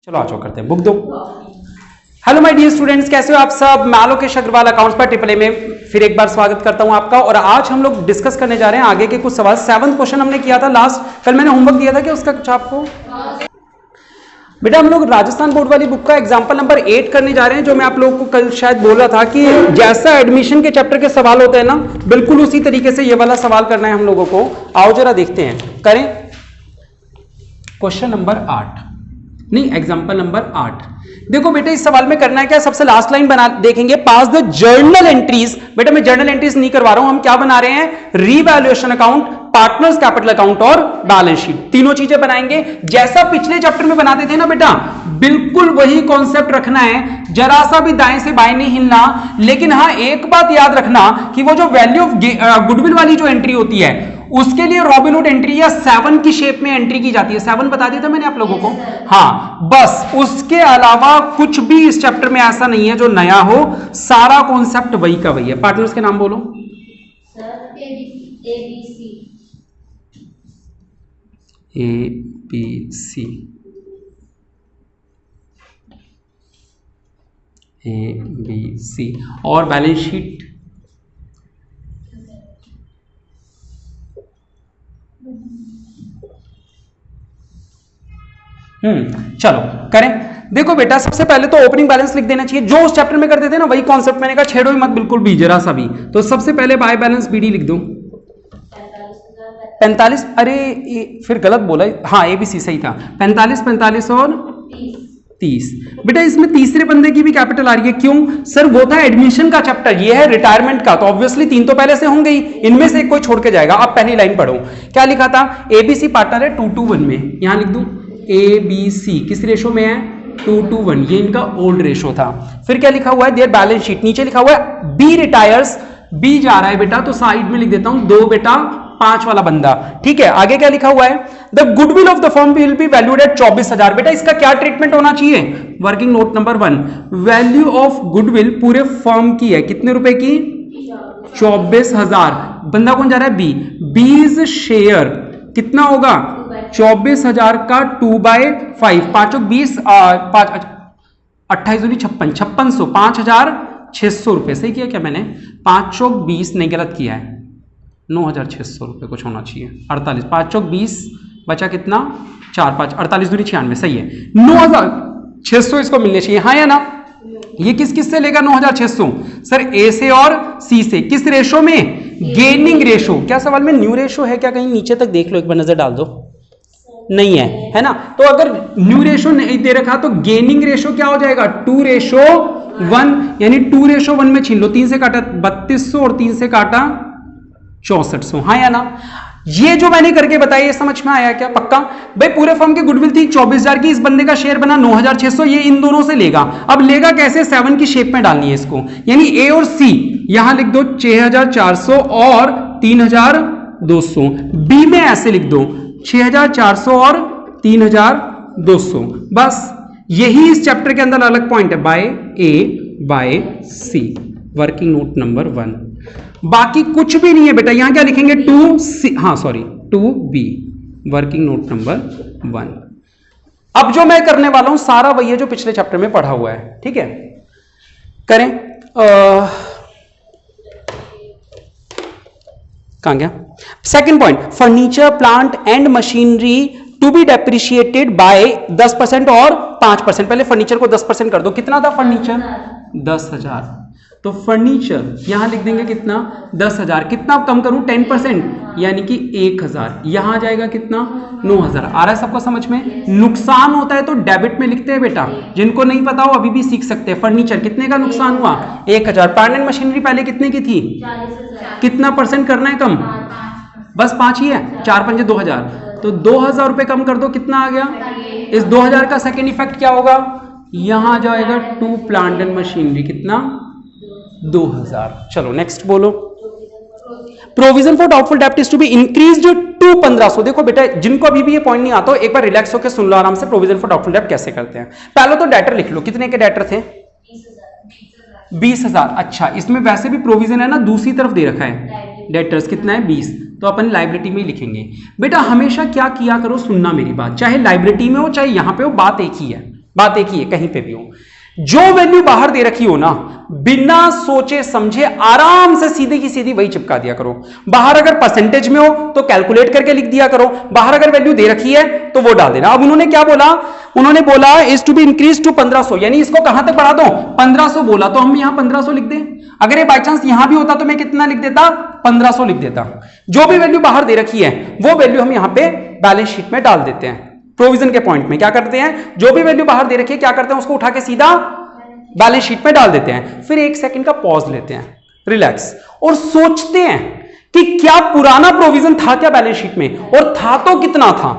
चलो आ जाओ करते हैं, बुक दो। हेलो माय डियर स्टूडेंट्स, कैसे हो आप सब। मैं आलोकेश अग्रवाल अकाउंट्स पर ट्रिपल ए में फिर एक बार स्वागत करता हूं आपका। और आज हम लोग डिस्कस करने जा रहे हैं आगे के कुछ सवाल। 7th क्वेश्चन हमने किया था लास्ट, कल मैंने होमवर्क दिया था कि उसका कुछ आपको। बेटा हम लोग राजस्थान बोर्ड वाली बुक का एग्जाम्पल नंबर 8 करने जा रहे हैं, जो मैं आप लोगों को कल शायद बोल रहा था कि जैसा एडमिशन के चैप्टर के सवाल होते हैं ना, बिल्कुल उसी तरीके से ये वाला सवाल करना है हम लोगों को। आओ जरा देखते हैं, करें क्वेश्चन नंबर 8, नहीं एग्जाम्पल नंबर 8। देखो बेटा इस सवाल में करना है क्या, सबसे लास्ट लाइन बना देखेंगे, पास द जर्नल एंट्रीज। बेटा मैं जर्नल एंट्रीज नहीं करवा रहा हूं, हम क्या बना रहे हैं, revaluation account, partners capital account और बैलेंस शीट, तीनों चीजें बनाएंगे जैसा पिछले चैप्टर में बनाते थे ना बेटा। बिल्कुल वही कॉन्सेप्ट रखना है, जरा सा भी दाएं से बाएं नहीं हिलना। लेकिन हाँ एक बात याद रखना कि वो जो वैल्यू ऑफ गुडविल वाली जो एंट्री होती है उसके लिए रॉबिनहुड एंट्री या 7 की शेप में एंट्री की जाती है। 7 बता दिया था मैंने आप लोगों को, हाँ बस उसके अलावा कुछ भी इस चैप्टर में ऐसा नहीं है जो नया हो, सारा कॉन्सेप्ट वही का वही है। पार्टनर्स के नाम बोलो सर। ए बी सी और बैलेंस शीट चलो करें। देखो बेटा सबसे पहले तो ओपनिंग बैलेंस लिख देना चाहिए, जो उस चैप्टर में करते थे ना वही कॉन्सेप्ट। मैंने कहा छेड़ो ही मत बिल्कुल भी, जरा सा भी। तो सबसे पहले बाय बैलेंस बीडी लिख दो 45। अरे फिर गलत बोला, हाँ एबीसी सही था। 45 45 और 30। बेटा इसमें तीसरे बंदे की भी कैपिटल आ रही है, क्यों सर, वो था एडमिशन का चैप्टर, ये है रिटायरमेंट का, तो ऑब्वियसली 3 तो पहले से होंगे ही, इनमें से एक कोई छोड़ के जाएगा। अब पहली लाइन पढ़ो, क्या लिखा था, एबीसी पार्टनर है 2:1 में, यहां लिख दूं ए बी सी किस रेशो में है 2:1, ये इनका ओल्ड रेशो था। फिर क्या लिखा हुआ है, देयर बैलेंस शीट, नीचे लिखा हुआ है बी रिटायर्स, बी जा रहा है बेटा तो साइड में लिख देता हूं 2 बेटा 5 वाला बंदा, ठीक है। आगे क्या लिखा हुआ है, the goodwill of the firm will be valued eight 24,000। बेटा इसका क्या ट्रीटमेंट होना चाहिए, working note number 1, value of goodwill पूरे फर्म की है, कितने रुपए की 24,000। बंदा कौन जा रहा है, बी, बीज शेयर कितना होगा 24,000 का 2/5, 5 20 28 दूनी 56, 5600, 5,600 रुपए। सही किया क्या मैंने, 5 20 नहीं गलत किया है, 9,600 रुपए कुछ होना चाहिए। 48 5 20 बचा कितना 4 5 48 दूनी 96, सही है। 9,600 इसको मिलने चाहिए, हाँ या ना। ये किस किस से लेगा 9,600, सर ए से और सी से, किस रेशो में, गेनिंग रेशो। क्या सवाल में न्यू रेशो है क्या, कहीं नीचे तक देख लो, एक बार नजर डाल दो, नहीं है ना। तो अगर न्यू रेशो नहीं दे रखा तो गेनिंग रेशो क्या हो जाएगा 2:1, यानी 2:1 में छीन लो, 3 से काटा 3200 और 3 से काटा 6400, हाँ या ना। ये जो मैंने करके बताया ये समझ में आया क्या, पक्का। भाई पूरे फर्म की गुडविल थी 24,000 की, इस बंदे का शेयर बना 9,600, ये इन दोनों से लेगा। अब लेगा कैसे, 7 की शेप में डालनी है इसको, यानी ए और सी यहां लिख दो 6,400 और 3,200, बी में ऐसे लिख दो 6,400 और 3,200। बस यही इस चैप्टर के अंदर अलग पॉइंट है, बाय ए बाय सी, वर्किंग नोट नंबर 1। बाकी कुछ भी नहीं है बेटा, यहां क्या लिखेंगे 2C, हाँ sorry 2B, working note number 1। अब जो मैं करने वाला हूं सारा वही है जो पिछले चैप्टर में पढ़ा हुआ है, ठीक है। करें कहां गया, second point, furniture plant and machinery to be depreciated by 10% और 5%। पहले फर्नीचर को 10% कर दो, कितना था फर्नीचर 10,000, तो फर्नीचर यहां लिख देंगे कितना 10,000, कितना कम करूं 10%, यानी कि 1,000, यहां आ जाएगा कितना 9,000। आ रहा है सबको समझ में। नुकसान होता है तो डेबिट में लिखते हैं बेटा, जिनको नहीं पता हो अभी भी सीख सकते हैं। फर्नीचर कितने का नुकसान हुआ 1,000, प्लांट एंड मशीनरी पहले कितने की थी, कितना परसेंट करना है कम, बस 5 ही है, 4 5 2,000, तो 2,000 रुपए कम कर दो, कितना आ गया। इस 2,000 का सेकेंड इफेक्ट क्या होगा, यहां आ जाएगा टू प्लांट एंड मशीनरी, कितना 2,000। चलो नेक्स्ट बोलो, प्रोविजन फॉर डाउटफुल डेब्ट is to be increased to 1,500। देखो बेटा जिनको अभी भी ये पॉइंट नहीं आता एक बार रिलैक्स होकर सुन लो आराम से, प्रोविजन फॉर डाउटफुल डेब्ट कैसे करते हैं। पहले तो डेटर लिख लो, कितने के डेटर थे 20,000। अच्छा इसमें वैसे भी प्रोविजन है ना, दूसरी तरफ दे रखा है डेटर्स, कितना है 20, तो अपन लाइबिलिटी में ही लिखेंगे। बेटा हमेशा क्या किया करो, सुनना मेरी बात, चाहे लाइबिलिटी में हो चाहे यहां पे हो, बात एक ही है। बात एक ही है, कहीं पे भी हो, जो वैल्यू बाहर दे रखी हो ना, बिना सोचे समझे आराम से सीधी की सीधी वही चिपका दिया करो। बाहर अगर परसेंटेज में हो तो कैलकुलेट करके लिख दिया करो, बाहर अगर वैल्यू दे रखी है तो वो डाल देना। अब उन्होंने क्या बोला, उन्होंने बोला is to be increase to 1500, यानी इसको कहां तक बढ़ा दो, 1500 बोला, तो हम यहां 1500 लिख दें। अगर ये बाई चांस यहां भी होता तो मैं कितना लिख देता, 1500 लिख देता। जो भी वैल्यू बाहर दे रखी है वो वैल्यू हम यहां पे बैलेंस शीट में डाल देते हैं। प्रोविजन के पॉइंट में क्या करते हैं, जो भी वैल्यू बाहर दे रखी है क्या करते हैं, उसको उठा के सीधा बैलेंस शीट में डाल देते हैं। फिर एक सेकंड का पॉज लेते हैं, रिलैक्स, और सोचते हैं कि क्या पुराना प्रोविजन था क्या बैलेंस शीट में, और था तो कितना था।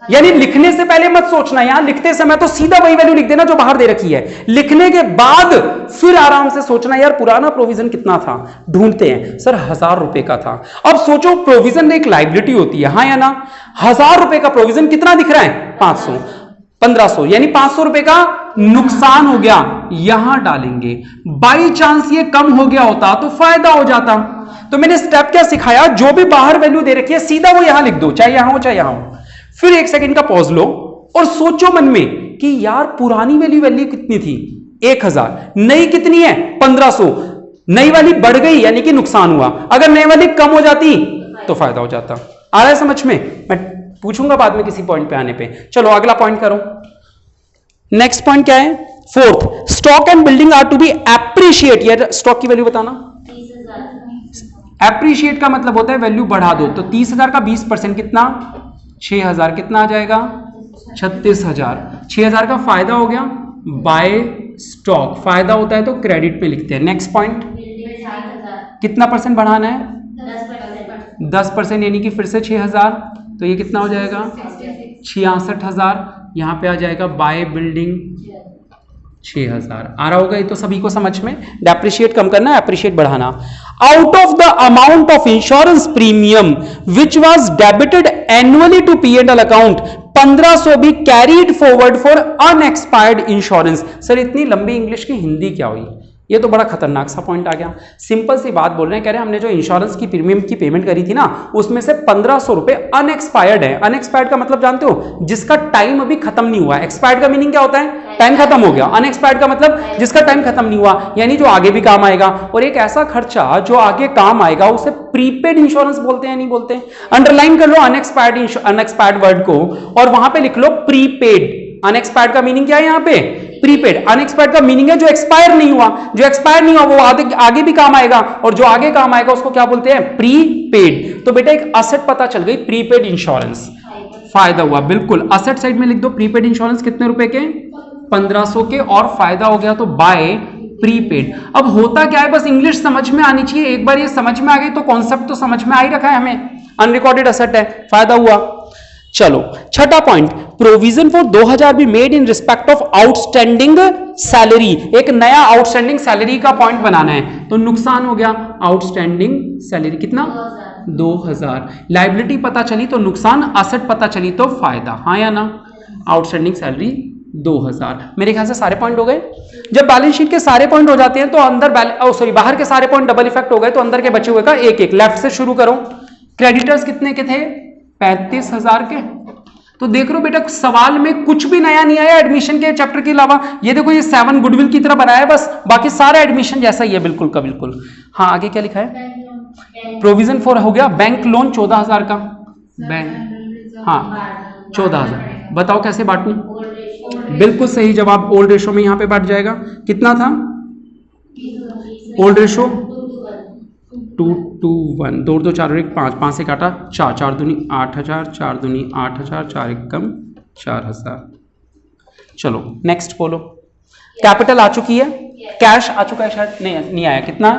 यानी लिखने से पहले मत सोचना, यहां लिखते समय तो सीधा वही वैल्यू लिख देना जो बाहर दे रखी है, लिखने के बाद फिर आराम से सोचना यार पुराना प्रोविजन कितना था। ढूंढते हैं, सर 1000 रुपए का था। अब सोचो प्रोविजन में एक लायबिलिटी होती है, हाँ या ना, 1000 रुपए का प्रोविजन कितना दिख रहा है, 500, 1500, यानी 500 रुपए का नुकसान हो गया, यहां डालेंगे। बाई चांस ये कम हो गया होता तो फायदा हो जाता। तो मैंने स्टेप क्या सिखाया, जो भी बाहर वैल्यू दे रखी है सीधा वो यहां लिख दो, चाहे यहां हो चाहे यहां हो। फिर एक सेकंड का पॉज लो और सोचो मन में कि यार पुरानी वैल्यू कितनी थी, 1000, नई कितनी है, 1500, नई वाली बढ़ गई यानी कि नुकसान हुआ, अगर नई वाली कम हो जाती तो फायदा हो जाता। आ रहा है समझ में, मैं पूछूंगा बाद में किसी पॉइंट पे आने पे। चलो अगला पॉइंट करो। नेक्स्ट पॉइंट क्या है, fourth, stock and building are to be appreciate. यार स्टॉक की वैल्यू बताना, एप्रिशिएट का मतलब होता है वैल्यू बढ़ा दो। तो 30,000 का 20% कितना, 6,000, कितना आ जाएगा, 36,000। 6,000 का फायदा हो गया, बाय स्टॉक, फायदा होता है तो क्रेडिट पे लिखते हैं। नेक्स्ट पॉइंट, कितना परसेंट बढ़ाना है, 10%, यानी कि फिर से 6,000, तो ये कितना हो जाएगा, 66,000। यहां पे आ जाएगा बाय बिल्डिंग 6,000। आ रहा होगा ये तो सभी को समझ में। डेप्रिशिएट कम करना, एप्रिशिएट बढ़ाना। Out of the amount of insurance premium which was debited annually to P&L account, 1500 be carried forward for unexpired insurance. Sir इतनी लंबी इंग्लिश की हिंदी क्या हुई, ये तो बड़ा खतरनाक सा पॉइंट आ गया। सिंपल सी बात बोल रहे हैं, कह रहे हैं हमने जो इंश्योरेंस की प्रीमियम की पेमेंट करी थी ना, उसमें से 1500 रुपए अनएक्सपायर्ड है। अनएक्सपायर्ड का मतलब जानते हो, जिसका टाइम अभी खत्म नहीं हुआ। एक्सपायर्ड का मीनिंग क्या होता है, टाइम खत्म हो गया। अनएक्सपायर्ड का मतलब जिसका टाइम खत्म नहीं हुआ, यानी जो आगे भी काम आएगा। और एक ऐसा खर्चा जो आगे काम आएगा उसे प्रीपेड इंश्योरेंस बोलते हैं, नहीं बोलते। अंडरलाइन कर लो अनएक्सपायर्ड वर्ड को और वहां पे लिख लो प्रीपेड। अनएक्सपायर्ड का मीनिंग क्या है यहाँ पे, प्रीपेड। अनएक्सपायर्ड का मीनिंग है जो एक्सपायर नहीं हुआ, जो एक्सपायर नहीं हुआ वो आगे भी काम आएगा, और जो आगे काम आएगा उसको क्या बोलते हैं, प्रीपेड। तो बेटा एक असेट पता चल गई, प्रीपेड इंश्योरेंस, फायदा हुआ। बिल्कुल असेट साइड में लिख दो, प्रीपेड इंश्योरेंस कितने रुपए के, 1500 के, और फायदा हो गया तो बाय प्रीपेड। अब होता क्या है, बस इंग्लिश समझ में आनी चाहिए। एक बार ये समझ में आ गई तो कॉन्सेप्ट तो समझ में आ ही रखा है हमें। अनरिकॉर्डेड असेट है, फायदा हुआ। चलो छठा point, provision for 2000 be made in respect of outstanding salary. एक नया आउटस्टैंडिंग सैलरी का पॉइंट बनाना है, तो नुकसान हो गया, आउटस्टैंडिंग सैलरी कितना, 2000। लायबिलिटी पता चली तो नुकसान, असेट पता चली तो फायदा, हाँ या ना। Outstanding salary 2000। मेरे ख्याल से सारे पॉइंट हो गए। जब बैलेंस शीट के सारे पॉइंट हो जाते हैं तो अंदर बाहर के सारे पॉइंट डबल इफेक्ट हो गए, तो अंदर के बचे हुए का एक एक। लेफ्ट से शुरू करो। क्रेडिटर्स कितने के थे, 35,000 के। तो देख लो बेटा सवाल में कुछ भी नया नहीं आया एडमिशन के चैप्टर के अलावा। ये देखो ये 7 गुडविल की तरह बनाया है बस, बाकी सारा एडमिशन जैसा ही है बिल्कुल का बिल्कुल। हाँ आगे क्या लिखा है, प्रोविजन फॉर हो गया, बैंक लोन 14,000 का, बैंक हाँ 14,000। बताओ कैसे बांटूं, बिल्कुल सही जवाब, ओल्ड रेशो में यहां पे बांट जाएगा। कितना था ओल्ड रेशो, 2:1, 2 2 4 1 5, 5 से काटा 4, 4 दूनी 8,000, 4 दूनी 8,000, 4 1 कम 4,000। चलो नेक्स्ट बोलो। कैपिटल आ चुकी है, कैश आ चुका है शायद, नहीं आया। कितना,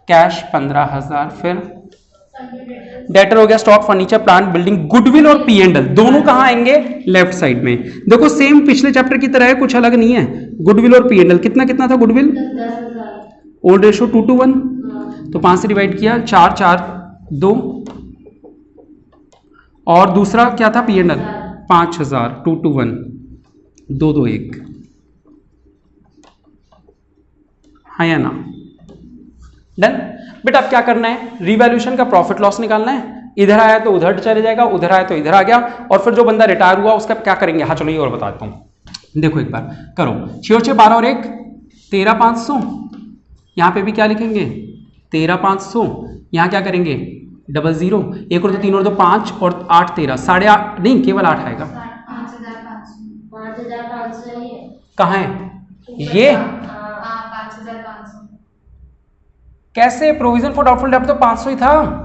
कैश 15,000। फिर डेटर हो गया, stock, furniture, plant, building, goodwill और P&L दोनों कहां आएंगे, लेफ्ट साइड में। देखो सेम पिछले चैप्टर की तरह है, कुछ अलग नहीं है। गुडविल और P&L कितना कितना था, गुडविल ओल्ड रेशो 2:1, तो 5 से डिवाइड किया, 4 4 2, और दूसरा क्या था P&L 5,000, 2:1, 2 2 1, हाँ या ना। डन बेटा। अब क्या करना है, रिवैल्यूएशन का प्रॉफिट लॉस निकालना है। इधर आया तो उधर चले जाएगा, उधर आया तो इधर आ गया, और फिर जो बंदा रिटायर हुआ उसका क्या करेंगे, हाँ चलो ये और बता देता हूं। देखो एक बार करो, 6 और 6 12 और 1 13,500, यहाँ पे भी क्या लिखेंगे 13,500, यहाँ क्या करेंगे 00, 1 और 2 3 और 2 5 और 8 13, 8.5 नहीं केवल 8 आएगा। 5,500 कहाँ है ये 5,500 कैसे, प्रोविजन फॉर डाउटफुल डेब्ट तो 500 ही था।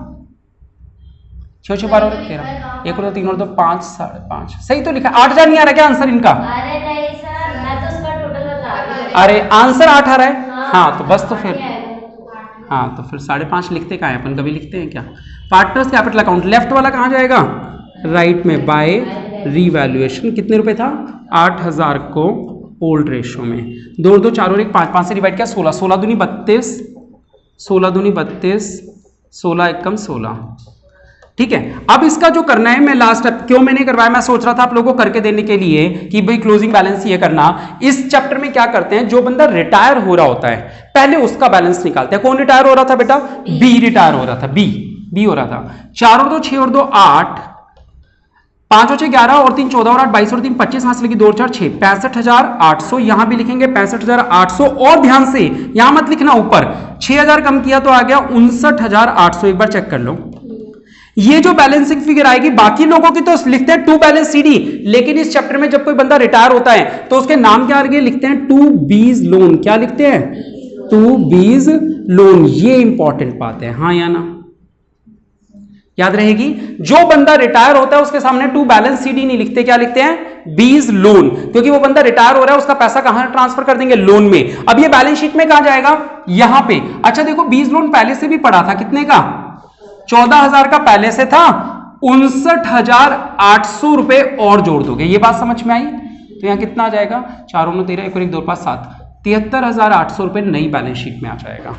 6 6 12 और 13, 1 और 2 3 और 2 5 5.5 सही तो लिखा। 8,000 नहीं आ रहा क्या आंसर इनका? अरे नहीं सर, मैं तो उसका टोटल बता रही हूं। अरे आंसर 8 आ रहा है। हाँ तो बस तो फिर 8 हाँ तो फिर 5.5 लिखते कहाँ है अपन, कभी लिखते हैं क्या? पार्टनर्स कैपिटल अकाउंट लेफ्ट वाला कहाँ जाएगा, राइट में बाय रीवैल्यूएशन। कितने रुपए था 8,000 को ओल्ड रेशो में, 2 2 4 और 1 5 5 से डिवाइड किया 16, 16 दूनी 32, 16 दूनी 32, 16 एकम 16। ठीक है, अब इसका जो करना है, मैं लास्ट क्यों मैंने करवाया, मैं सोच रहा था आप लोगों को करके देने के लिए कि भाई क्लोजिंग बैलेंस ये करना। इस चैप्टर में क्या करते हैं, जो बंदा रिटायर हो रहा होता है पहले उसका बैलेंस निकालते हैं। कौन रिटायर हो रहा था बेटा, बी रिटायर हो रहा था, बी हो रहा था। 4 और 2 6 और 2 8, 5 और 6 11 और 3 14 और 8 22 और 3 25, हाथ से लगी 2 और 4 6, 65,800 यहां भी लिखेंगे 65,800। और ध्यान से यहां मत लिखना ऊपर, 6,000 कम किया तो आ गया 59,800। एक बार चेक कर लो, ये जो बैलेंसिंग फिगर आएगी, बाकी लोगों की तो लिखते हैं टू बैलेंस सीडी, लेकिन इस चैप्टर में जब कोई बंदा रिटायर होता है तो उसके नाम क्या आगे लिखते हैं, टू बीज लोन। क्या लिखते हैं, टू बीज लोन। ये इंपॉर्टेंट बात है, हाँ या ना, याद रहेगी। जो बंदा रिटायर होता है उसके सामने टू बैलेंस सीडी नहीं लिखते, क्या लिखते हैं, बीज लोन, क्योंकि वो बंदा रिटायर हो रहा है, उसका पैसा कहां ट्रांसफर कर देंगे, लोन में। अब ये बैलेंस शीट में कहां जाएगा, यहां पे। अच्छा देखो, बीज लोन पहले से भी पड़ा था, कितने का, 14,000 का पहले से था, 59,800 रुपए और जोड़ दोगे। ये बात समझ में आई? तो यहां कितना आ जाएगा, 4 9 13 1 1 2 5 7, 73,800 रुपए नई बैलेंस शीट में आ जाएगा।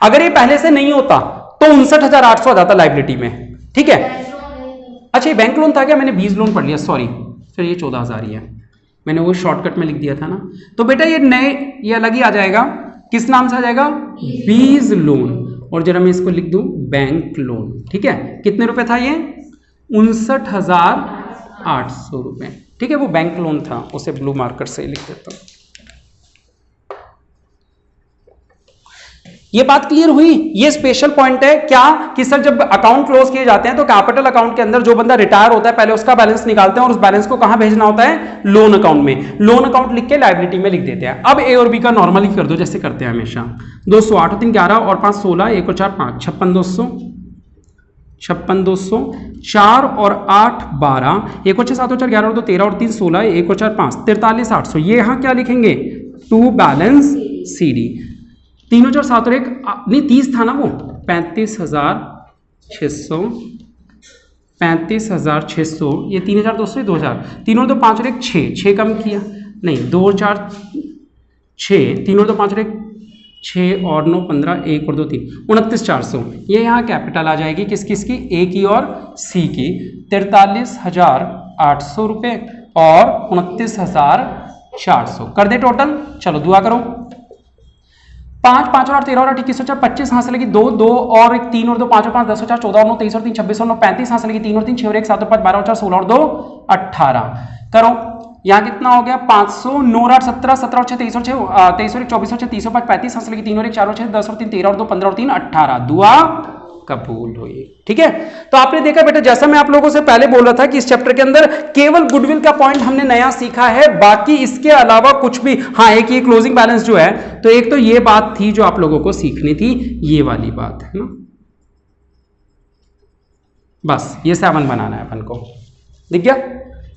अगर ये पहले से नहीं होता तो 59,800 आ जाता लाइबिलिटी में। ठीक है, अच्छा ये बैंक लोन था क्या, मैंने बीज लोन पढ़ लिया, सॉरी, फिर ये 14,000 ही है, मैंने वो शॉर्टकट में लिख दिया था ना। तो बेटा ये नए, ये अलग ही आ जाएगा, किस नाम से आ जाएगा, बीज लोन। और जरा मैं इसको लिख दूं बैंक लोन। ठीक है, कितने रुपए था ये, 59,800 रुपए। ठीक है, वो बैंक लोन था, उसे ब्लू मार्कर से लिख देता हूं। ये बात क्लियर हुई? ये स्पेशल पॉइंट है क्या, कि सर जब अकाउंट क्लोज किए जाते हैं तो कैपिटल अकाउंट के अंदर जो बंदा रिटायर होता है पहले उसका बैलेंस निकालते हैं और उस बैलेंस को कहां भेजना होता है, लोन अकाउंट में। लोन अकाउंट लिख के लायबिलिटी में लिख देते हैं। अब ए और बी का नॉर्मली कर दो जैसे करते हैं हमेशा। 200 8 और 3 11 और 5 16, 1 और 4 5, 56,200, 56,200, 4 और 8 12, 1 और 6 7 और 4 11 और 2 13 और 3 16, 1 और 4 5, 43,800। ये यहां क्या लिखेंगे, टू बैलेंस सीडी। 3 और 4 7 और 1 नहीं 30 था ना वो, 35,600, 35,600, ये 3,200, 2,000, 3 और 2 5 और 1 6 कम किया, नहीं 2 और 4 6, 3 और 2 5 और 1 6 और 9 15, 1 और 2 3, 29,400। ये यहाँ कैपिटल आ जाएगी किस किस की, ए की और सी की, 43,800 रुपए और 29,400 कर दे टोटल। चलो दुआ करो, 5 5 और 8 13 और 8 21 और 4 25, हाथ से लगी 2 2 और 1 3 और 2 5 और 5 10 और 4 14 और 9 23 और 3 26 और 9 35, हाथ से लगी 3 और 3 6 और 1 7 और 5 12 और 4 16 और 2 18। करो, यहाँ कितना हो गया, 500, 9 और 8 17, 17 और 6 23 और 6 23 और 1 24 और 6 30 और 5 35, हाथ से लगी 3 और 1 4 और 6 10 और 3 13 और 2 15 और 3 18। दुआ कबूल हुई। ठीक है, तो आपने देखा बेटा, जैसा मैं आप लोगों से पहले बोल रहा था कि इस चैप्टर के अंदर केवल गुडविल का पॉइंट हमने नया सीखा है, बाकी इसके अलावा कुछ भी। हाँ, एक ये क्लोजिंग बैलेंस जो है, तो एक तो ये बात थी जो आप लोगों को सीखनी थी, ये वाली बात है ना, बस ये 7 बनाना है अपन को, दिख गया,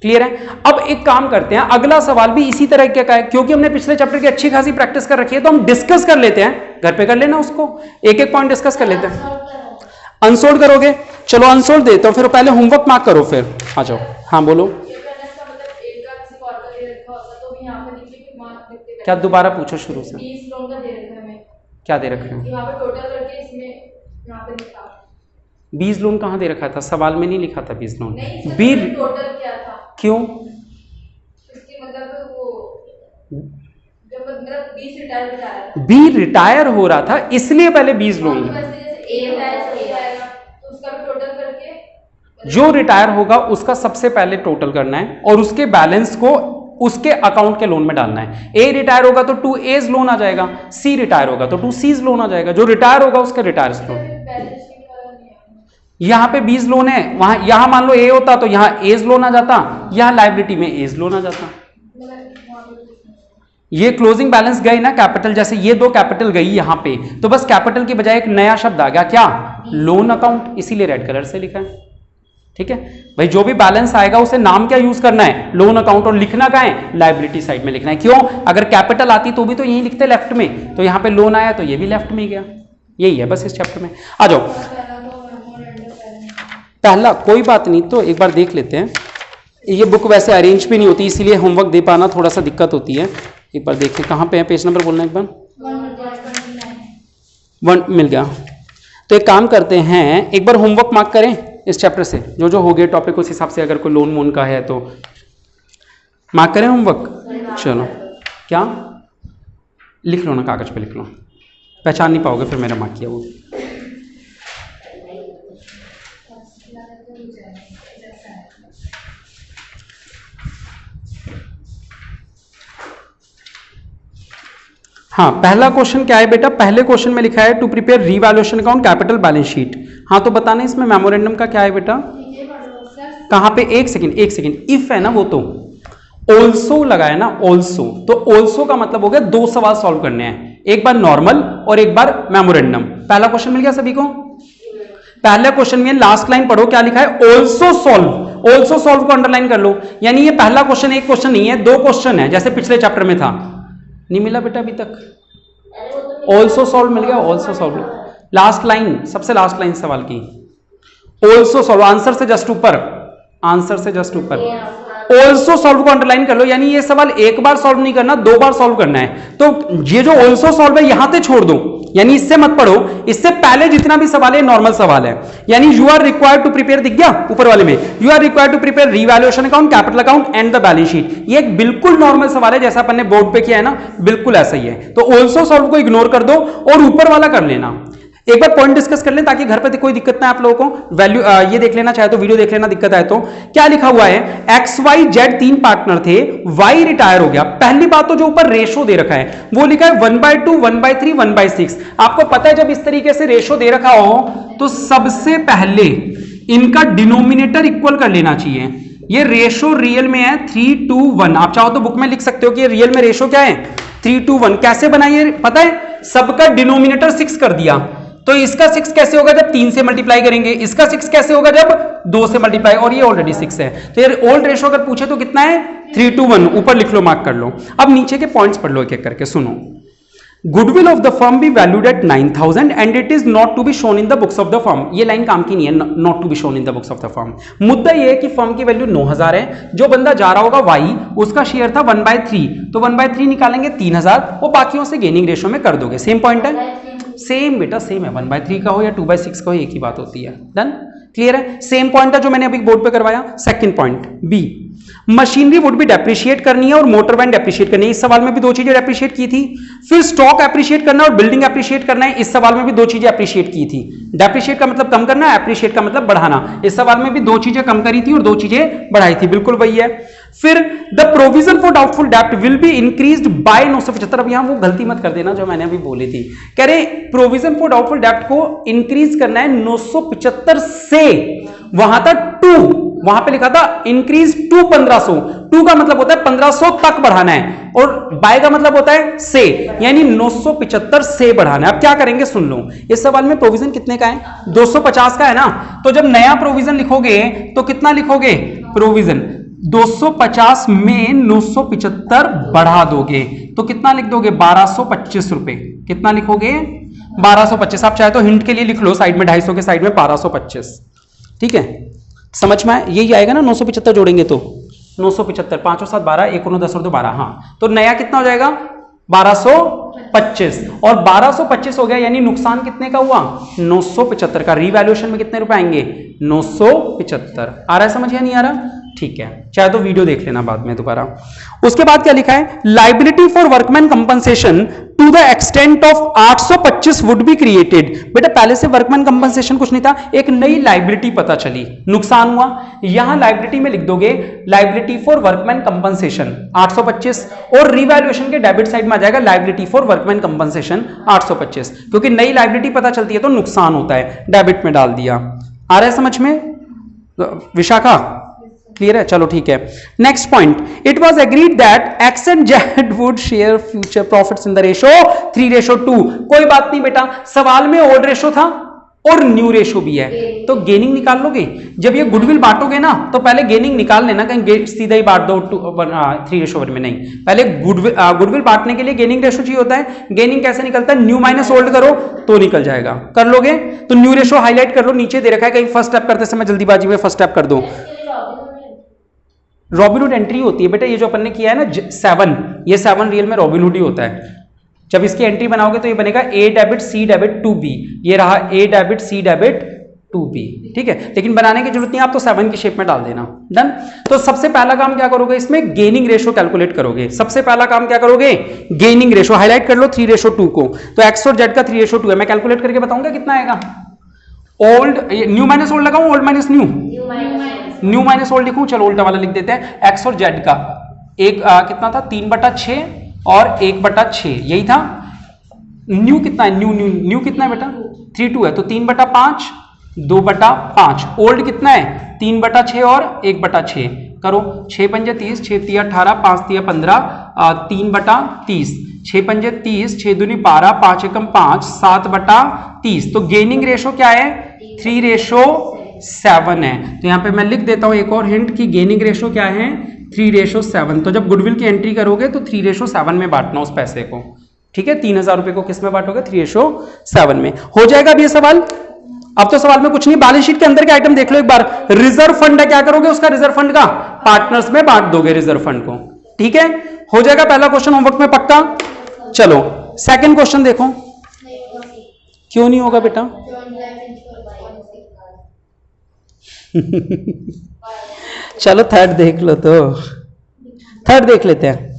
क्लियर है। अब एक काम करते हैं, अगला सवाल भी इसी तरह का है, क्योंकि हमने पिछले चैप्टर की अच्छी खासी प्रैक्टिस कर रखी है, तो हम डिस्कस कर लेते हैं, घर पे कर लेना उसको, एक एक पॉइंट डिस्कस कर लेते हैं। अनसोल्ड करोगे, चलो अनसोल्ड देता हूं, फिर पहले होमवर्क मार्क करो, फिर आ जाओ। हाँ बोलो, क्या दोबारा पूछो शुरू से, क्या दे रखे हैं, बीज लोन कहाँ दे रखा था, सवाल में नहीं लिखा था बीज लोन, बी टोटल क्या था, क्यों, बी रिटायर हो रहा था इसलिए पहले बीज लोन, जो रिटायर होगा उसका सबसे पहले टोटल करना है और उसके बैलेंस को उसके अकाउंट के लोन में डालना है। ए रिटायर होगा तो 2 A's लोन आ जाएगा, सी रिटायर होगा तो 2 C's लोन आ जाएगा, जो रिटायर होगा उसके रिटायर्स लोन। यहां पे 20 लोन है, वहां यहां मान लो ए होता तो यहां एज लोन आ जाता, यहां लाइबिलिटी में एज लोन आ जाता। ये क्लोजिंग बैलेंस गई ना कैपिटल, जैसे ये 2 कैपिटल गई यहां पे, तो बस कैपिटल की बजाय एक नया शब्द आ गया, क्या? लोन अकाउंट, इसीलिए रेड कलर से लिखा है। ठीक है भाई, जो भी बैलेंस आएगा उसे नाम क्या यूज करना है? लोन अकाउंट, और लिखना कहां है? लाइबिलिटी साइड में लिखना है। क्यों? अगर कैपिटल आती तो भी तो यही लिखते लेफ्ट में, तो यहां पे लोन आया तो ये भी लेफ्ट में ही गया। यही है बस इस चैप्टर में। आ जाओ, पहला कोई बात नहीं, तो एक बार देख लेते हैं। ये बुक वैसे अरेंज भी नहीं होती, इसीलिए होमवर्क दे पाना थोड़ा सा दिक्कत होती है। एक बार देखें कहाँ पे है, पेज नंबर बोलना एक बार। 1 मिल गया। तो एक काम करते हैं, एक बार होमवर्क मार्क करें इस चैप्टर से, जो जो हो गए टॉपिक उस हिसाब से, अगर कोई लोन वोन का है तो मार्क करें होमवर्क। चलो, क्या लिख लो ना, कागज पे लिख लो, पहचान नहीं पाओगे फिर मेरा मार्क किया वो। हाँ, पहला क्वेश्चन क्या है बेटा? पहले क्वेश्चन में लिखा है to prepare revaluation account capital balance sheet. हाँ, तो बताना इसमें मेमोरेंडम का क्या है बेटा? कहाँ पे? एक सेकंड, इफ है ना वो, तो ऑल्सो लगाया ना, ऑल्सो, तो ऑल्सो का मतलब हो गया 2 सवाल सॉल्व करने हैं, एक बार नॉर्मल और एक बार मेमोरेंडम। पहला क्वेश्चन मिल गया सभी को? पहले क्वेश्चन में लास्ट लाइन पढ़ो, क्या लिखा है? Also solve. ऑल्सो सॉल्व को अंडरलाइन कर लो, यानी ये पहला क्वेश्चन एक क्वेश्चन नहीं है, 2 क्वेश्चन है, जैसे पिछले चैप्टर में था। नहीं मिला बेटा अभी तक? ऑल्सो सॉल्व मिल गया, ऑल्सो सॉल्व, लास्ट लाइन, सबसे लास्ट लाइन सवाल की, ऑल्सो सॉल्व, आंसर से जस्ट ऊपर, आंसर से जस्ट ऊपर ऑल्सो सॉल्व को अंडरलाइन कर लो, यानी ये सवाल एक बार सॉल्व नहीं करना, 2 बार सॉल्व करना है। तो ये जो ऑल्सो सॉल्व है यहां से छोड़ दो, यानी इससे मत पढ़ो, इससे पहले जितना भी सवाल है नॉर्मल सवाल है। यानी you are required to prepare, दिख गया ऊपर वाले में, you are required to prepare revaluation account, capital account and the balance sheet. ये एक बिल्कुल नॉर्मल सवाल है, जैसा अपन ने बोर्ड पे किया है ना, बिल्कुल ऐसा ही है। तो ऑल्सो सॉल्व को इग्नोर कर दो और ऊपर वाला कर लेना। एक बार पॉइंट डिस्कस कर लें ताकि घर पे कोई दिक्कत ना आप लोगों को। वैल्यू ये देख लेना, चाहे तो वीडियो देख लेना, दिक्कत आए तो। क्या लिखा हुआ है? XYZ 3 पार्टनर थे, Y रिटायर हो गया। पहली बात तो जो ऊपर रेशो दे रखा है वो लिखा है 1/2, 1/3, 1/6। आपको पता है जब इस तरीके से रेशो दे रखा हो तो सबसे पहले इनका डिनोमिनेटर इक्वल कर लेना चाहिए। ये रेशो रियल में है 3:1। आप चाहो तो बुक में लिख सकते हो कि रियल में रेशो क्या है 3:1। कैसे बनाइए पता है? सबका डिनोमिनेटर 6 कर दिया, तो इसका 6 कैसे होगा जब 3 से मल्टीप्लाई करेंगे, इसका 6 कैसे होगा जब 2 से मल्टीप्लाई, और ये ऑलरेडी 6 है। तो यार ओल्ड रेशो अगर पूछे तो कितना है 3:1। ऊपर लिख लो, मार्क कर लो। अब नीचे के पॉइंट्स पढ़ लो एक एक करके, सुनो। Goodwill of the firm be valued at 9,000 and it is not to be shown in the books of the firm. ये लाइन काम की नहीं है, not to be shown in the books of the firm. मुद्दा ये है कि firm की वैल्यू 9,000 है, जो बंदा जा रहा होगा वाई, उसका शेयर था 1/3, तो 1/3 निकालेंगे 3,000, वो बाकियों से गेनिंग रेशो में कर दोगे। सेम पॉइंट है, सेम बेटा सेम है, 1/3 का हो या 2/6 का हो, एक ही बात होती है। डन, क्लियर है? सेम पॉइंट है जो मैंने अभी बोर्ड पे करवाया। Second point B, machinery would भी डेप्रिशिएट करनी है और मोटर वैन डेप्रिशिएट करनी है। इस सवाल में भी 2 चीजें डेप्रिशिएट की थी। फिर स्टॉक एप्रिशिएट करना और बिल्डिंग एप्रिशिएट करना है। इस सवाल में भी 2 चीजें एप्रिशिएट की थी। डेप्रिशिएट का मतलब कम करना, एप्रिशिएट का मतलब बढ़ाना। इस सवाल में भी 2 चीजें कम करी थी और 2 चीजें बढ़ाई थी, बिल्कुल वही है। फिर द प्रोविजन फॉर डाउटफुल डेब्ट विल बी इंक्रीज्ड बाय 975। अब यहां वो गलती मत कर देना जो मैंने अभी बोली थी। कह रहे प्रोविजन फॉर डाउटफुल डेब्ट को इंक्रीज करना है 975 से, वहां था 2, वहां पे लिखा था इंक्रीज टू 1500। 2 का मतलब होता है 1500 तक बढ़ाना है, और बाय का मतलब होता है से, यानी 975 से बढ़ाना है। अब क्या करेंगे सुन लो, इस सवाल में प्रोविजन कितने का है? 250 का है ना। तो जब नया प्रोविजन लिखोगे तो कितना लिखोगे? प्रोविजन 250 में 975 बढ़ा दोगे तो कितना लिख दोगे? 1225 रुपए। कितना लिखोगे? 1225। आप चाहे तो हिंट के लिए लिख लो साइड में, 250 के साइड में 1225। ठीक है, समझ में यही आएगा ना? 975 जोड़ेंगे तो 975, 5 और 7 12, 1 और 10 और 2 12। हाँ, तो नया कितना हो जाएगा? 1225, और 1225 हो गया, यानी नुकसान कितने का हुआ? 975 का। रीवैल्यूएशन में कितने रुपए आएंगे? 975। आ रहा है समझ या नहीं आ रहा? ठीक है, चाहे तो वीडियो देख लेना बाद में दोबारा। उसके बाद क्या लिखा है, liability for workman compensation to the extent of 825 would be created. बेटा पहले से वर्कमैन कंपनसेशन कुछ नहीं था, एक नई लाइबिलिटी पता चली, नुकसान हुआ, यहां लाइबिलिटी में लिख दोगे लाइबिलिटी फॉर वर्कमैन कंपनसेशन 825 और रिवैल्यूएशन के डेबिट साइड में आ जाएगा लाइबिलिटी फॉर वर्कमैन कंपनसेशन 825, क्योंकि नई लाइबिलिटी पता चलती है तो नुकसान होता है, डेबिट में डाल दिया। आ रहा है समझ में विशाखा? क्लियर है, चलो ठीक है। Next point, it was agreed that x and Z would share future profits in the ratio 3:2। कोई बात नहीं बेटा, सवाल में ओल्ड रेशो था और न्यू रेशो भी है, तो गेनिंग निकाल लोगे। जब ये गुडविल बांटोगे ना तो पहले गेनिंग निकाल लेना, कहीं सीधा ही बांट दो 3:1 में नहीं, पहले गुडविल बांटने के लिए गेनिंग रेशो चाहिए होता है। गेनिंग कैसे निकलता है, न्यू माइनस ओल्ड करो तो निकल जाएगा, कर लोगे तो न्यू रेशो हाईलाइट कर लो, नीचे दे रखा है, कहीं फर्स्ट स्टेप करते समय जल्दीबाजी में फर्स्ट स्टेप कर दो। रॉबिनहुड एंट्री होती है बेटा, ये जो अपन ने किया है ना 7, ये 7 रियल में रॉबिनहुड ही होता है। जब इसकी एंट्री बनाओगे तो ये बनेगा A debit C debit to B, ये रहा A debit C debit to B, ठीक है। लेकिन बनाने की जरूरत नहीं, आप तो 7 की शेप में डाल देना, डन। तो सबसे पहला काम क्या करोगे, इसमें गेनिंग रेशो कैलकुलेट करोगे। सबसे पहला काम क्या करोगे, गेनिंग रेशो हाईलाइट कर लो 3:2 को, तो एक्स और जेड का 3:2 है, मैं कैलकुलेट करके बताऊंगा कितना आएगा। ओल्ड न्यू माइनस ओल्ड लगाऊं, old minus new, new minus old लिखूं, चलो उल्टा वाला लिख देते हैं। एक्स और जेड का एक कितना था, 3/6 और 1/6, यही था। न्यू कितना है, न्यू कितना है बेटा, 3:2 है, तो 3/5 2/5। ओल्ड कितना है, 3/6 और 1/6, करो 6 पंजे 30, 6 तिया 18, 5 तिया 15, 3/30, 6 पंजे 30, 6 दूनी 12, 5 एकम 5, 7/30। तो गेनिंग रेशो क्या है, 3:7 है। तो यहां पे मैं लिख देता हूं एक और हिंट कि गेनिंग रेशो क्या है, 3:7। तो जब गुडविल की एंट्री करोगे तो 3:7 में बांटना उस पैसे को, ठीक है। 3,000 रुपए को किस में बांटोगे, 3:7 में। हो जाएगा अब ये सवाल। अब तो सवाल में कुछ नहीं, बैलेंस शीट के अंदर के आइटम देख लो एक बार। रिजर्व फंड है, क्या करोगे उसका, रिजर्व फंड का पार्टनर्स में बांट दोगे रिजर्व फंड को, ठीक है। हो जाएगा पहला क्वेश्चन होमवर्क में पक्का। चलो सेकंड क्वेश्चन देखो, क्यों नहीं होगा बेटा चलो थर्ड देख लो, तो थर्ड देख लेते हैं,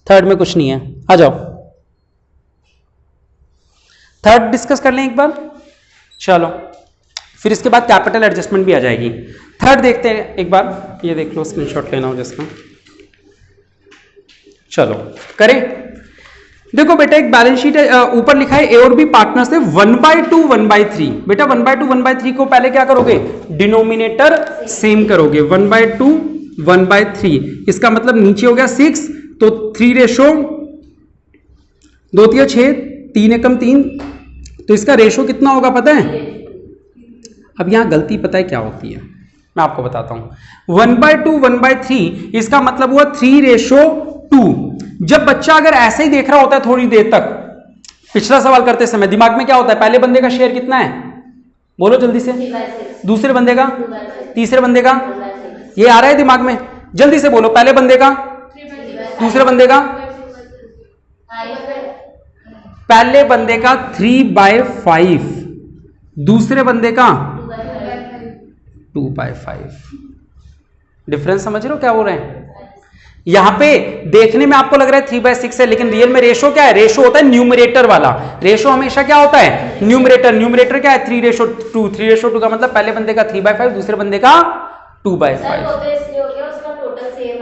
थर्ड में कुछ नहीं है, आ जाओ थर्ड डिस्कस कर लें एक बार। चलो फिर इसके बाद कैपिटल एडजस्टमेंट भी आ जाएगी। थर्ड देखते हैं एक बार, ये देख लो, स्क्रीनशॉट लेना हो जिसका। चलो करें, देखो बेटा एक बैलेंस शीट है, ऊपर लिखा है ए और बी पार्टनर्स है 1/2 1/3। बेटा 1/2 1/3 को पहले क्या करोगे, डिनोमिनेटर सेम करोगे, 1/2 1/3, इसका मतलब नीचे हो गया 6, तो 3:2 6, 3 एकम 3, तो इसका रेशो कितना होगा पता है। अब यहां गलती पता है क्या होती है, मैं आपको बताता हूं। 1/2 1/3 इसका मतलब हुआ 3:2। जब बच्चा अगर ऐसे ही देख रहा होता है थोड़ी देर तक, पिछला सवाल करते समय दिमाग में क्या होता है, पहले बंदे का शेयर कितना है, बोलो जल्दी से, दूसरे बंदे का, तीसरे बंदे का, ये आ रहा है दिमाग में, जल्दी से बोलो, पहले बंदे का, दूसरे बंदे का, पहले बंदे का 3/5, दूसरे बंदे का 2/5। डिफरेंस समझ रहे हो क्या हो रहे हैं। यहां पे देखने में आपको लग रहा है 3/6 है, लेकिन रियल में रेशो क्या है, रेशो होता है न्यूमरेटर वाला। रेशो हमेशा क्या होता है, न्यूमरेटर। न्यूमरेटर क्या है, 3:2। 3:2 का मतलब पहले बंदे का 3/5, दूसरे बंदे का 2/5।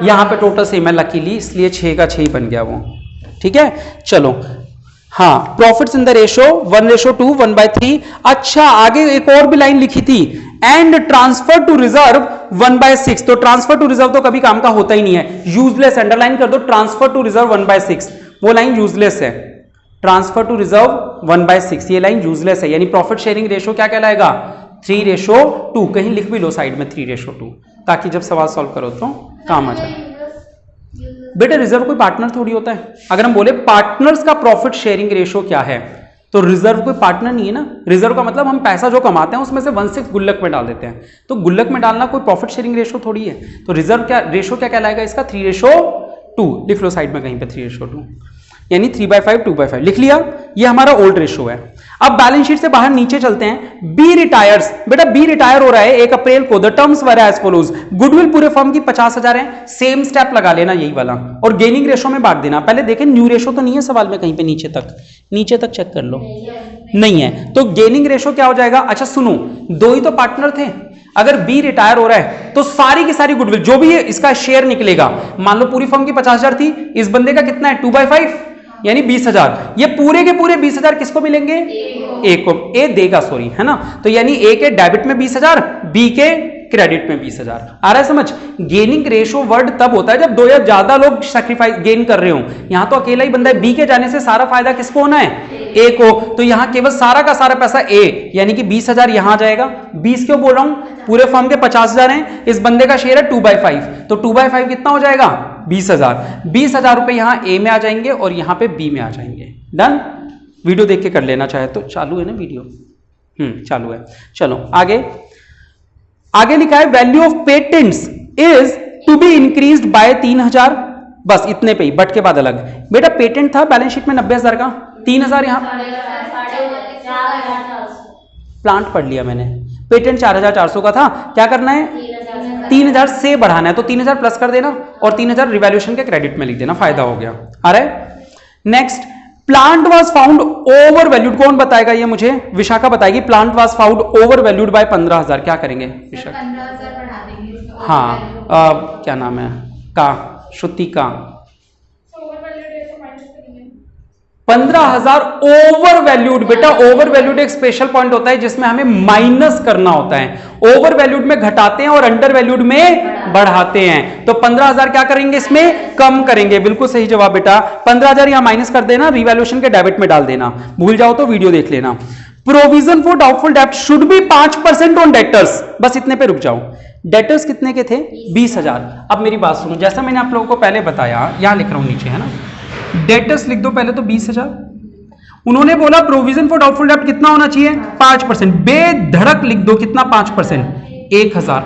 यहां पे टोटल सेम है लकीली, इसलिए 6 का 6 बन गया वो, ठीक है। चलो हाँ, प्रॉफिट्स इन द रेशो 1:2 1/3। अच्छा आगे एक और भी लाइन लिखी थी, एंड ट्रांसफर टू रिजर्व 1/6। तो ट्रांसफर टू रिजर्व तो कभी काम का होता ही नहीं है, यूजलेस, अंडरलाइन कर दो, ट्रांसफर टू रिजर्व 1/6, वो लाइन यूजलेस है। ट्रांसफर टू रिजर्व 1/6 ये लाइन यूजलेस है, यानी प्रॉफिट शेयरिंग रेशो क्या कहलाएगा, 3:2। कहीं लिख भी लो साइड में 3:2, ताकि जब सवाल सॉल्व करो तो काम आ जाए। बेटा रिजर्व कोई पार्टनर थोड़ी होता है। अगर हम बोले पार्टनर्स का प्रॉफिट शेयरिंग रेशो क्या है, तो रिजर्व कोई पार्टनर नहीं है ना। रिजर्व का मतलब हम पैसा जो कमाते हैं उसमें से 1/6 गुल्लक में डाल देते हैं, तो गुल्लक में डालना कोई प्रॉफिट शेयरिंग रेशो थोड़ी है। तो रिजर्व क्या रेशो क्या कहलाएगा इसका, 3:2। लिख लो साइड में कहीं पे 3:2, यानी 3/5 2/5 लिख लिया। ये हमारा ओल्ड रेशो है। अब बैलेंस शीट से बाहर नीचे चलते हैं। बी रिटायर्स, बेटा बी रिटायर हो रहा है 1 अप्रैल को। The terms were as follows, goodwill पूरे फर्म की 50,000 है, सेम स्टेप लगा लेना यही वाला, और गेनिंग रेशो में बांट देना। पहले देखें न्यू रेशो तो नहीं है सवाल में कहीं पे, नीचे तक चेक कर लो, नहीं है तो गेनिंग रेशो क्या हो जाएगा। अच्छा सुनो, दो ही तो पार्टनर थे, अगर बी रिटायर हो रहा है तो सारी की सारी गुडविल जो भी है इसका शेयर निकलेगा। मान लो पूरी फर्म की 50,000 थी, इस बंदे का कितना है 2/5 यानी 20,000, ये पूरे के पूरे 20,000 किसको मिलेंगे, ए को, ए देगा सॉरी, है ना। तो यानी ए के डेबिट में 20,000, बी के क्रेडिट में 20,000। आ रहा है समझ। गेनिंग रेशो वर्ड तब होता है जब दो या ज्यादा लोग सैक्रिफाइस गेन कर रहे हो। यहां तो अकेला ही बंदा है, बी के जाने से सारा फायदा किसको होना है, ए को। तो यहां केवल सारा का सारा पैसा ए, यानी कि 20,000 यहां आ जाएगा। 20 क्यों बोल रहा हूं, पूरे फर्म के 50,000 हैं, इस बंदे का शेयर है 2/5, तो 2/5 कितना हो जाएगा 20,000। 20,000 रुपए यहां ए में आ जाएंगे और यहां पे बी में आ जाएंगे। डन। वीडियो देख के कर लेना चाहे तो, चालू है ना वीडियो, चालू है। चलो आगे, आगे लिखा है value of patents is to be increased by 3,000, बस इतने पे ही, बट के बाद अलग। बेटा पेटेंट था बैलेंस शीट में 90,000 का, 3,000 यहां प्लांट पढ़ लिया मैंने, पेटेंट 4,400 का था, क्या करना है 3,000 से बढ़ाना है, तो 3,000 प्लस कर देना और 3,000 रिवैल्यूएशन के क्रेडिट में लिख देना, फायदा हो गया। आ रहा है। Next, plant was found over valued, कौन बताएगा ये मुझे, विशाखा बताएगी। Plant was found over valued bye 15,000, क्या करेंगे विशाखा। 15,000 बढ़ा देंगे। हाँ क्या नाम है, का श्रुति का 15,000 ओवर वैल्यूड। बेटा ओवर वैल्यूड एक स्पेशल पॉइंट होता है जिसमें हमें माइनस करना होता है। ओवर वैल्यूड में घटाते हैं और अंडर वैल्यूड में बढ़ाते हैं, तो 15,000 क्या करेंगे इसमें कम करेंगे। बिल्कुल सही जवाब बेटा, 15,000 यहां माइनस कर देना, रिवैल्यूएशन के डेबिट में डाल देना, भूल जाओ तो वीडियो देख लेना। प्रोविजन फॉर डाउटफुल डेब्ट शुड बी 5% ऑन डेटर्स, बस इतने पे रुक जाओ। डेटर्स कितने के थे 20,000। अब मेरी बात सुनो, जैसा मैंने आप लोगों को पहले बताया, यहां लिख रहा हूं नीचे, है ना, डेटर्स लिख दो पहले तो 20,000। उन्होंने बोला प्रोविजन फॉर डाउटफुल डेब्ट कितना होना चाहिए 5%, बेधड़क लिख दो कितना 5%, 1,000।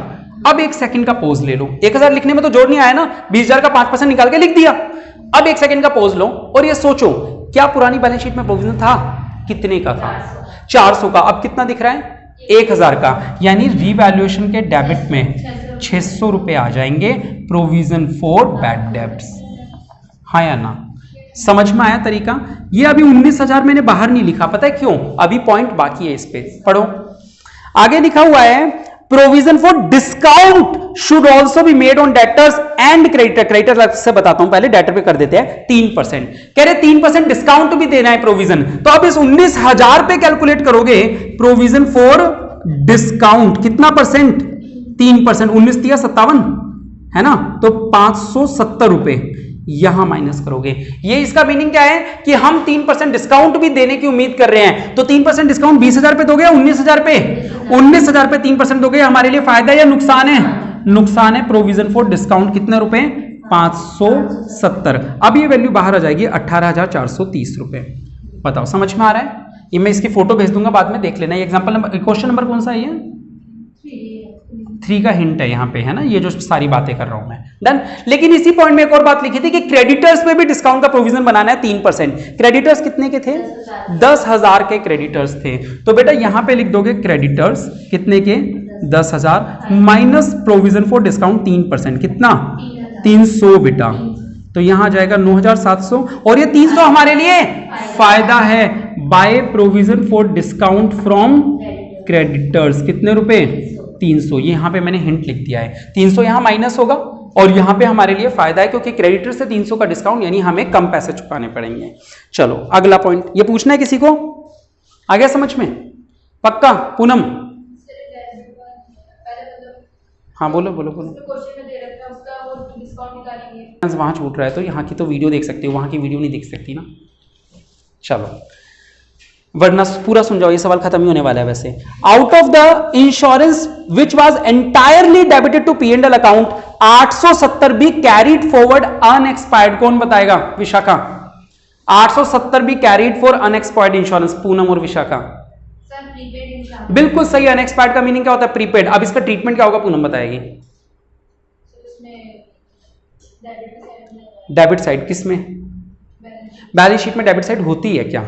अब एक सेकंड का पॉज ले लो, 1,000 लिखने में तो जोर नहीं आया ना, 20,000 का 5% निकाल के लिख दिया। अब एक सेकंड का पॉज लो और ये सोचो, क्या पुरानी बैलेंस शीट में प्रोविजन था, कितने का था 400 का, अब कितना दिख रहा है 1,000 का, यानी रीवैल्यूएशन के डेबिट में 600 रुपए आ जाएंगे प्रोविजन फॉर बैड डेब्ट्स। हाँ या ना, समझ में आया तरीका। ये अभी 19,000 मैंने बाहर नहीं लिखा, पता है क्यों, अभी पॉइंट बाकी है, इस पे पढ़ो। आगे लिखा हुआ है provision for discount should also be made on debtors and creditor. Creditor से बताता हूं, पहले डेटर पे कर देते हैं 3%, कह रहे 3% डिस्काउंट भी देना है प्रोविजन। तो अब इस 19,000 पे कैलकुलेट करोगे प्रोविजन फॉर डिस्काउंट कितना परसेंट 3%, 19 दिया 57 है ना, तो 570 रुपए यहां माइनस करोगे। ये इसका मीनिंग क्या है कि हम 3% डिस्काउंट भी देने की उम्मीद कर रहे हैं, तो 3% डिस्काउंट 20,000 पे दोगे, 19,000 पे 19,000 पे 3% दोगे, हमारे लिए फायदा या नुकसान है, नुकसान है। प्रोविजन फॉर डिस्काउंट कितने रुपए 570। अब ये वैल्यू बाहर आ जाएगी 18,430 रुपए। बताओ समझ में आ रहा है। ये मैं इसकी फोटो भेज दूंगा बाद में, देख लेना। ये एग्जांपल नंबर, क्वेश्चन नंबर कौन सा है ये 3 का हिंट है यहाँ पे, है ना, ये जो सारी बातें कर रहा हूं मैं। डन। लेकिन इसी पॉइंट में एक और बात लिखी थी कि क्रेडिटर्स पे भी डिस्काउंट का प्रोविजन बनाना है 3%। क्रेडिटर्स कितने के थे 10,000 के क्रेडिटर्स थे, तो बेटा यहां पे लिख दोगे क्रेडिटर्स कितने के 10,000 माइनस प्रोविजन फॉर डिस्काउंट 3%, कितना 300 बेटा, तो यहां आ जाएगा 9,700। और ये 300 हमारे लिए फायदा है by provision for discount from creditors, कितने रुपए 300। ये यहां पे मैंने हिंट लिख दिया है, 300 यहां माइनस होगा और यहां पे हमारे लिए फायदा है क्योंकि क्रेडिटर से 300 का डिस्काउंट, यानी हमें कम पैसे चुकाने पड़ेंगे। चलो अगला पॉइंट, ये पूछना है किसी को, आ गया समझ में, पक्का। पूनम हाँ बोलो बोलो बोलो। वहां छूट रहा है तो यहाँ की तो वीडियो देख सकते हो, वहां की वीडियो नहीं देख सकती ना। चलो वरना पूरा सुन जाओ, ये सवाल खत्म ही होने वाला है वैसे। Out of the insurance which was entirely debited to P&L account 870 be carried forward unexpired, कौन बताएगा Vishakha. 870 be carried for unexpired insurance, Poonam और विशाखा। बिल्कुल सही, अनएक्सपायर्ड का मीनिंग क्या होता है प्रीपेड। अब इसका ट्रीटमेंट क्या होगा पूनम बताएगी। डेबिट साइड किसमें, बैलेंस शीट में डेबिट साइड होती है क्या,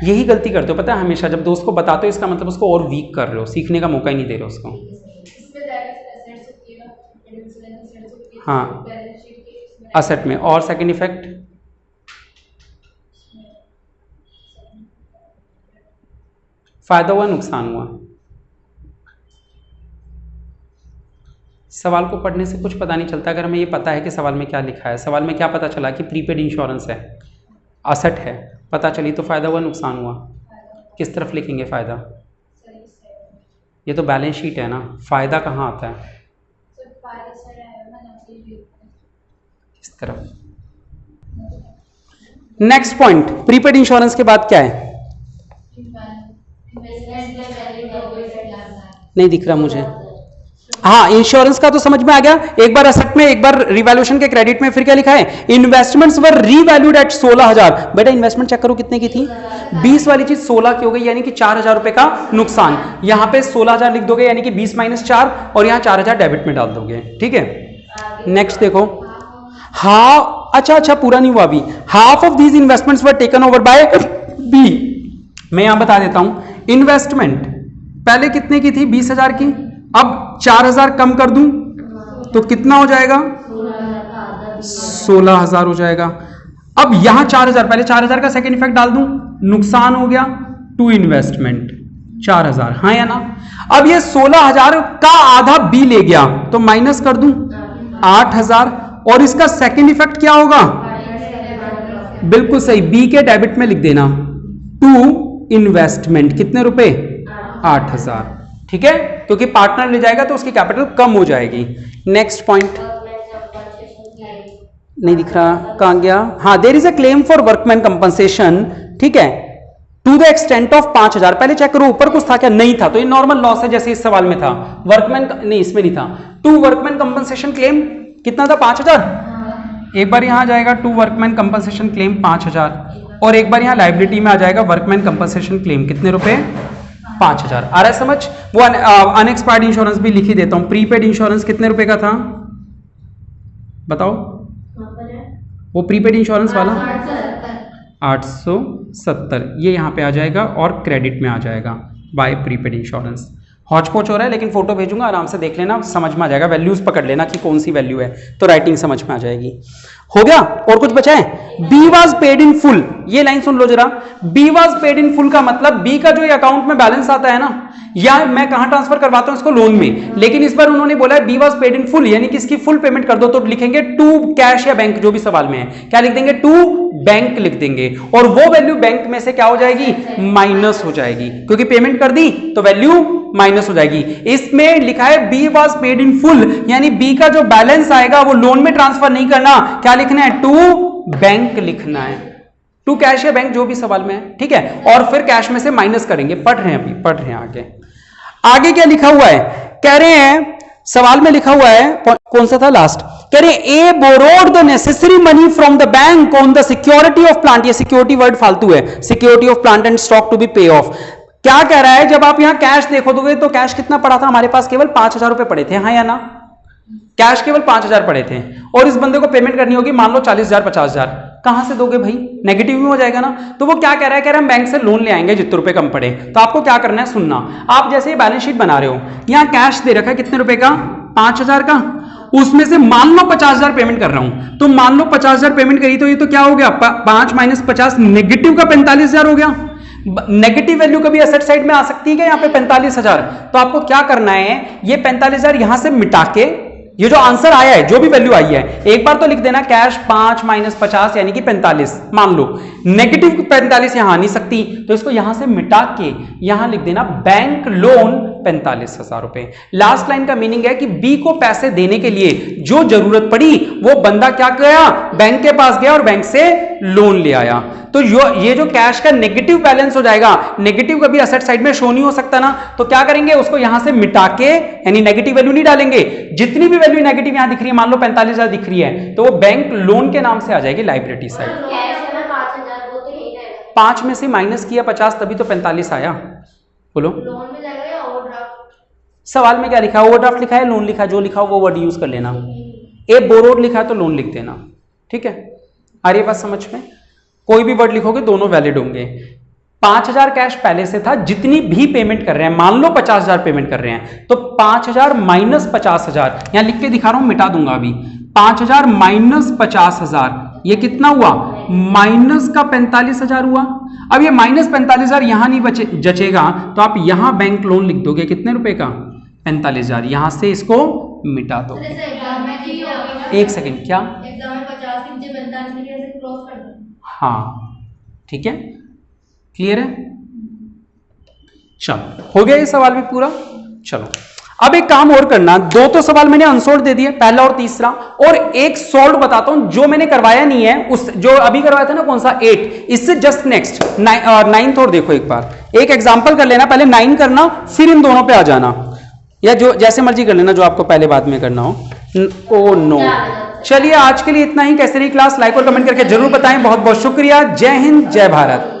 यही गलती करते हो पता है हमेशा, जब दोस्त को बताते हो इसका मतलब उसको और वीक कर रहे हो, सीखने का मौका ही नहीं दे रहे हो उसको। हाँ असेट में। और सेकंड इफेक्ट फायदा हुआ नुकसान हुआ? सवाल को पढ़ने से कुछ पता नहीं चलता, अगर हमें ये पता है कि सवाल में क्या लिखा है। सवाल में क्या पता चला कि प्रीपेड इंश्योरेंस है, असेट है, पता चली तो फायदा हुआ नुकसान हुआ? किस तरफ लिखेंगे फायदा? ये तो बैलेंस शीट है ना, फायदा कहाँ आता है? इस तरफ। नेक्स्ट पॉइंट, प्रीपेड इंश्योरेंस के बाद क्या है? नहीं दिख रहा मुझे। हाँ इंश्योरेंस का तो समझ में आ गया, एक बार असेट में एक बार रिवैल्यूएशन के क्रेडिट में। फिर क्या लिखा है? Investments were revalued eight 16,000। बेटा इन्वेस्टमेंट चेक करो कितने की थी, 20 वाली चीज 16 की हो गई, यानी कि 4,000 रुपए का नुकसान। यहां पे 16,000 लिख दोगे यानी कि 20 - 4 और यहां 4,000 डेबिट में डाल दोगे, ठीक है। नेक्स्ट देखो, हाँ अच्छा पूरा नहीं हुआ अभी। Half of these investments were taken over by B. मैं यहां बता देता हूं, इन्वेस्टमेंट पहले कितने की थी? 20,000 की। अब 4,000 कम कर दूं तो कितना हो जाएगा? 16,000 हो जाएगा। अब यहां 4,000, पहले 4,000 का सेकंड इफेक्ट डाल दूं, नुकसान हो गया टू इन्वेस्टमेंट 4,000, हाँ या ना। अब ये 16,000 का आधा बी ले गया तो माइनस कर दूं 8,000, और इसका सेकंड इफेक्ट क्या होगा? बिल्कुल सही, बी के डेबिट में लिख देना टू इन्वेस्टमेंट कितने रुपए? 8,000, ठीक है, क्योंकि पार्टनर ले जाएगा तो उसकी कैपिटल कम हो जाएगी। नेक्स्ट पॉइंट नहीं दिख रहा, कहां गया? हाँ, there is a claim for workman compensation, ठीक है, टू द एक्सटेंट ऑफ 5,000। पहले चेक करो ऊपर कुछ था क्या? नहीं था, तो ये नॉर्मल लॉस है जैसे इस सवाल में था। वर्कमैन नहीं, इसमें नहीं था। टू वर्कमैन कंपनसेशन क्लेम कितना था? 5,000। एक बार यहां आ जाएगा टू वर्कमैन कंपनसेशन क्लेम 5,000, और एक बार यहां लाइबिलिटी में आ जाएगा वर्कमैन कंपनसेशन क्लेम कितने रुपए? 5,000। आ रहा है समझ? वो अनएक्सपायर्ड इंश्योरेंस भी लिख ही देता हूं। प्रीपेड इंश्योरेंस कितने रुपए का था बताओ? वो प्रीपेड इंश्योरेंस वाला 870, ये यहां पे आ जाएगा और क्रेडिट में आ जाएगा बाय प्रीपेड इंश्योरेंस। हॉचपॉच हो रहा है लेकिन फोटो भेजूंगा, आराम से देख लेना, समझ में आ जाएगा। वैल्यूज पकड़ लेना कि कौन सी वैल्यू है, तो राइटिंग समझ में आ जाएगी। हो गया? और कुछ बचा है? B was paid in full, ये लाइन सुन लो जरा। B was paid in full का मतलब बी का जो अकाउंट में बैलेंस आता है ना, या मैं कहां ट्रांसफर करवाता हूं इसको? लोन में। लेकिन इस बार उन्होंने बोला है B was paid in full, यानी कि इसकी फुल पेमेंट कर दो, तो लिखेंगे टू कैश या बैंक, जो भी सवाल में है। क्या लिख देंगे? टू बैंक लिख देंगे, और वो वैल्यू बैंक में से क्या हो जाएगी? माइनस हो जाएगी, क्योंकि पेमेंट कर दी तो वैल्यू माइनस हो जाएगी। इसमें लिखा है B was paid in full, यानी बी का जो बैलेंस आएगा वो लोन में ट्रांसफर नहीं करना, क्या लिखना है? टू बैंक लिखना है। टू कैश या बैंक जो भी सवाल में है, ठीक है, और फिर कैश में से माइनस करेंगे। पढ़ रहे हैं अभी, पढ़ रहे हैं आगे। आगे क्या लिखा हुआ है? कह रहे हैं सवाल में लिखा हुआ है, कौन सा था लास्ट? कह रहे हैं A borrowed the necessary money from the bank on the security of plant. ये सिक्योरिटी वर्ड फालतू है, security of plant and stock to be pay off. क्या कह रहा है? जब आप यहां कैश देखो दोगे तो कैश कितना पड़ा था हमारे पास? केवल 5,000 रुपए पड़े थे, हाँ या ना? कैश केवल 5,000 पड़े थे, और इस बंदे को पेमेंट करनी होगी मान लो 40,000 50,000। कहां से दोगे भाई? नेगेटिव में हो जाएगा ना। तो वो क्या कह रहा है? कह रहा है हम बैंक से लोन ले आएंगे जितने रुपए कम पड़े। तो आपको क्या करना है, सुनना। आप जैसे बैलेंस शीट बना रहे हो, यहां कैश दे रखा है कितने रुपए का? 5,000 का। उसमें से मान लो 50,000 पेमेंट कर रहा हूं, तो मान लो 50,000 पेमेंट करी, तो ये तो क्या हो गया? 5 - 50 नेगेटिव का 45,000 हो गया। नेगेटिव वैल्यू कभी एसेट साइड में आ सकती है क्या? यहां पे 45,000। तो आपको क्या करना है, ये 45,000 यहां से मिटा के, ये जो आंसर आया है, जो भी वैल्यू आई है, एक बार तो लिख देना कैश 5 - 50 यानी कि 45 मान लो। नेगेटिव 45 यहां आ नहीं सकती, तो इसको यहां से मिटा के यहां लिख देना बैंक लोन 45,000 रुपए। लास्ट लाइन का मीनिंग है कि बी को पैसे देने के लिए जो जरूरत पड़ी, वो बंदा क्या किया? बैंक के पास गया और बैंक से लोन ले आया। तो ये जो कैश का नेगेटिव बैलेंस हो जाएगा, नेगेटिव कभी असेट साइड में शो नहीं हो सकता ना, तो क्या करेंगे? उसको यहां से मिटा के, यानी नेगेटिव वैल्यू नहीं डालेंगे, जितनी भी वैल्यू नेगेटिव यहां दिख रही है, मान लो 45,000 दिख रही है, तो वो बैंक लोन के नाम से आ जाएगी लाइबिलिटी साइड। 5 में से माइनस किया 50, तभी तो 45 आया। बोलो लोन में जाएगा या ओवरड्राफ्ट? सवाल में क्या लिखा है? ओवरड्राफ्ट लिखा है, लोन लिखा है, जो लिखा हो वो वर्ड यूज कर लेना। ए बोरोड लिखा है तो लोन लिख देना, ठीक है। आ रही है बात समझ में? कोई भी वर्ड लिखोगे दोनों वैलिड होंगे। 5,000 कैश पहले से था, जितनी भी पेमेंट कर रहे हैं, मान लो 50,000 पेमेंट कर रहे हैं, तो 5,000 माइनस 50,000, यहां लिख के दिखा रहा हूं, मिटा दूंगा अभी, 5,000 माइनस 50,000, ये कितना हुआ, माइनस का 45,000 हुआ। अब ये माइनस 45,000 यहां नहीं जचेगा, तो आप यहां बैंक लोन लिख दोगे, कितने रुपए का, 45,000, यहां से इसको मिटा दो। एक सेकेंड, क्या, एग्जाम में 50 के नीचे 45 लिखे ऐसे क्रॉस कर दो। हाँ ठीक है, क्लियर है, चलो हो गया ये सवाल भी पूरा। चलो अब एक काम और करना, दो तो सवाल मैंने अनसोल्व दे दिए, पहला और तीसरा, और एक सोल्व बताता हूं जो मैंने करवाया नहीं है, उस जो अभी करवाया था ना, कौन सा, 8, इससे जस्ट नेक्स्ट 9th और देखो एक बार, एक एग्जांपल कर लेना, पहले 9 करना, फिर इन दोनों पे आ जाना, या जो जैसे मर्जी कर लेना, जो आपको पहले बाद में करना हो। ओ नो, चलिए आज के लिए इतना ही। कैसे रही क्लास, लाइक और कमेंट करके जरूर बताएं। बहुत बहुत शुक्रिया। जय हिंद, जय भारत।